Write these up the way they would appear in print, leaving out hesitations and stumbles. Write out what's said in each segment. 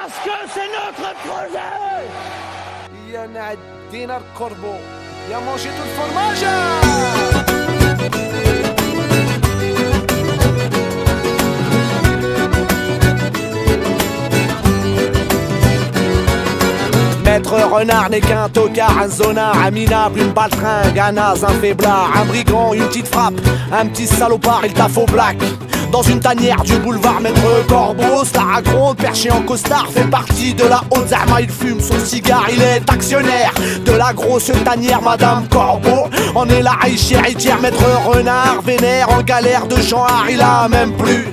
Parce que c'est notre projet. يا نعدينا الكربو يا مانجيتو الفرماجة. Maître Renard n'est qu'un tocard, un zonard, un minable, une baltringue, un naze, un faiblard, un brigand, une petite frappe, un petit salopard, il taffe au black. Dans une tanière du boulevard Maître Corbeau, Star Gronde, perché en costard, fait partie de la haute Zama. Il fume son cigare, il est actionnaire de la grosse tanière Madame Corbeau. On est là, héritière, Maître Renard, vénère, en galère de genre, il a même plus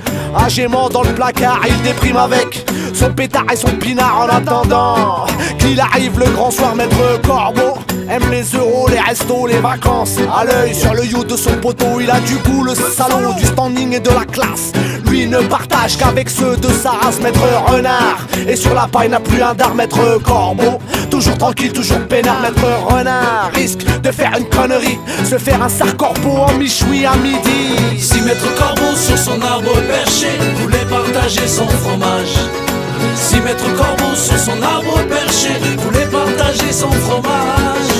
agément dans le placard, il déprime avec son pétard et son pinard en attendant qu'il arrive le grand soir. Maître Corbeau aime les euros, les restos, les vacances. À l'œil sur le yacht de son poteau, il a du goût, le salaud, du standing et de la classe. Lui ne partage qu'avec ceux de sa race. Maître Renard et sur la paille n'a plus un dard. Maître Corbeau toujours tranquille, toujours peinard. Maître Renard risque de faire une connerie, se faire un sarcorbeau en michoui à midi. Si Maître Corbeau sur son arbre perché voulait partager son fromage, si Maître Corbeau sur son arbre perché voulait partager son fromage,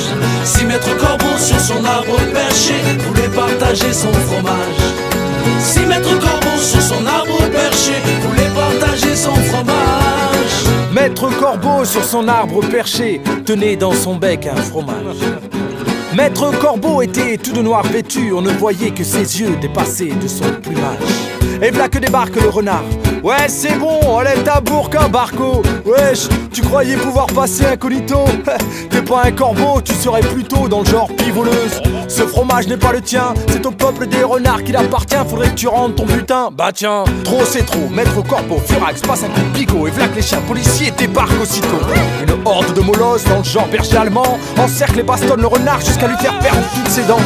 si Maître Corbeau sur son arbre perché voulait partager son fromage, si Maître Corbeau sur son arbre perché voulait partager son fromage. Maître Corbeau sur son arbre perché tenait dans son bec un fromage. Maître Corbeau était tout de noir vêtu, on ne voyait que ses yeux dépasser de son plumage. Et voilà que débarque le renard. Ouais, c'est bon, enlève ta bourque, un barco. Wesh, tu croyais pouvoir passer incognito? T'es pas un corbeau, tu serais plutôt dans le genre pivoleuse. Ce fromage n'est pas le tien, c'est au peuple des renards qu'il appartient. Faudrait que tu rendes ton butin. Bah tiens, trop c'est trop. Maître Corbeau, furax, passe un coup de bigot. Et voilà que les chiens policiers débarquent aussitôt. Une horde de molosses dans le genre berger allemand encercle et bastonne le renard jusqu'à lui faire perdre toutes ses dents.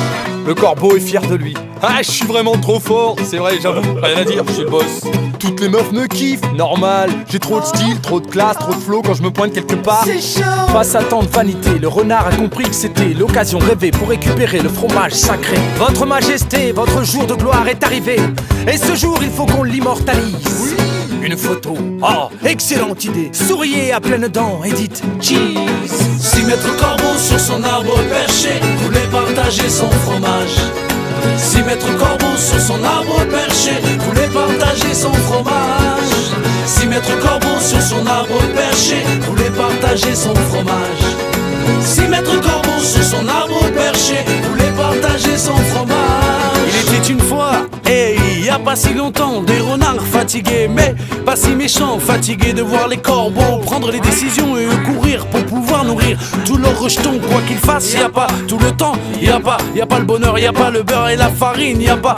Le corbeau est fier de lui. Ah, je suis vraiment trop fort. C'est vrai, j'avoue, rien à dire, je suis le boss. Toutes les meufs me kiffent, normal. J'ai trop de style, trop de classe, trop de flow quand je me pointe quelque part. Face à tant de vanité, le renard a compris que c'était l'occasion rêvée pour récupérer le fromage sacré. Votre majesté, votre jour de gloire est arrivé. Et ce jour, il faut qu'on l'immortalise. Une photo, oh, excellente idée. Souriez à pleines dents et dites cheese. Si Maître Corbeau sur son arbre perché voulait partager son fromage, si Maître Corbeau sur son arbre perché voulait partager son fromage, si Maître Corbeau sur son arbre perché voulait partager son fromage, si Maître Corbeau sur son arbre perché voulait partager son fromage. Il était une fois, hey, y a pas si longtemps, des renards fatigués, mais pas si méchants, fatigués de voir les corbeaux prendre les décisions et courir pour pouvoir nourrir tous leurs rejetons. Quoi qu'ils fassent, y a pas tout le temps, y a pas le bonheur, y a pas le beurre et la farine, y a pas.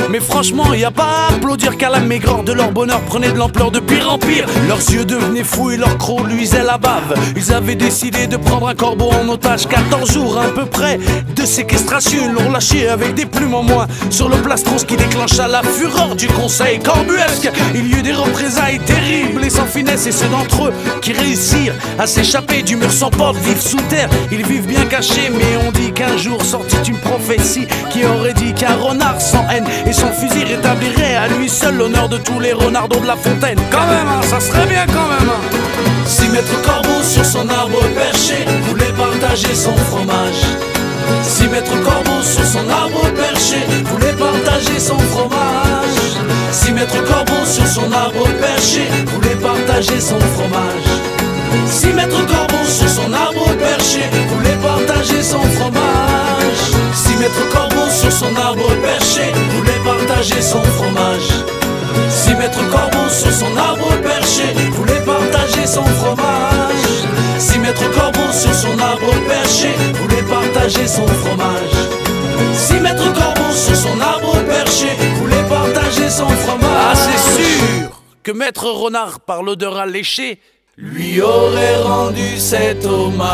Mais franchement, y a pas à applaudir qu'à la maigreur de leur bonheur prenait de l'ampleur de pire en pire. Leurs yeux devenaient fous et leurs crocs luisaient la bave. Ils avaient décidé de prendre un corbeau en otage, 14 jours à peu près de séquestration. Ils l'ont lâché avec des plumes en moins sur le plastron, ce qui déclencha la fureur du conseil corbuesque. Il y eut des représailles terribles et sans finesse, et ceux d'entre eux qui réussirent à s'échapper du mur sans porte vivent sous terre. Ils vivent bien cachés, mais on dit qu'un jour sortit une prophétie qui aurait dit qu'un renard sans haine et sans fusil rétablirait à lui seul l'honneur de tous les renardos de la fontaine. Quand même, hein, ça serait bien quand même, hein. Si Maître Corbeau sur son arbre perché voulait partager son fromage, si Maître Corbeau sur son arbre perché voulait partager son fromage, si Maître Corbeau sur son arbre perché voulait partager son fromage, si Maître Corbeau sur son arbre perché voulait partager son fromage, si Maître Corbeau sur son arbre perché voulait partager son fromage, si Maître Corbeau sur son arbre perché voulait partager son fromage, si Maître Corbeau sur son arbre perché voulait partager son fromage, si Maître Corbeau sur son arbre perché voulait partager son fromage. Ah, c'est sûr que Maître Renard, par l'odeur alléchée, lui aurait rendu cet hommage.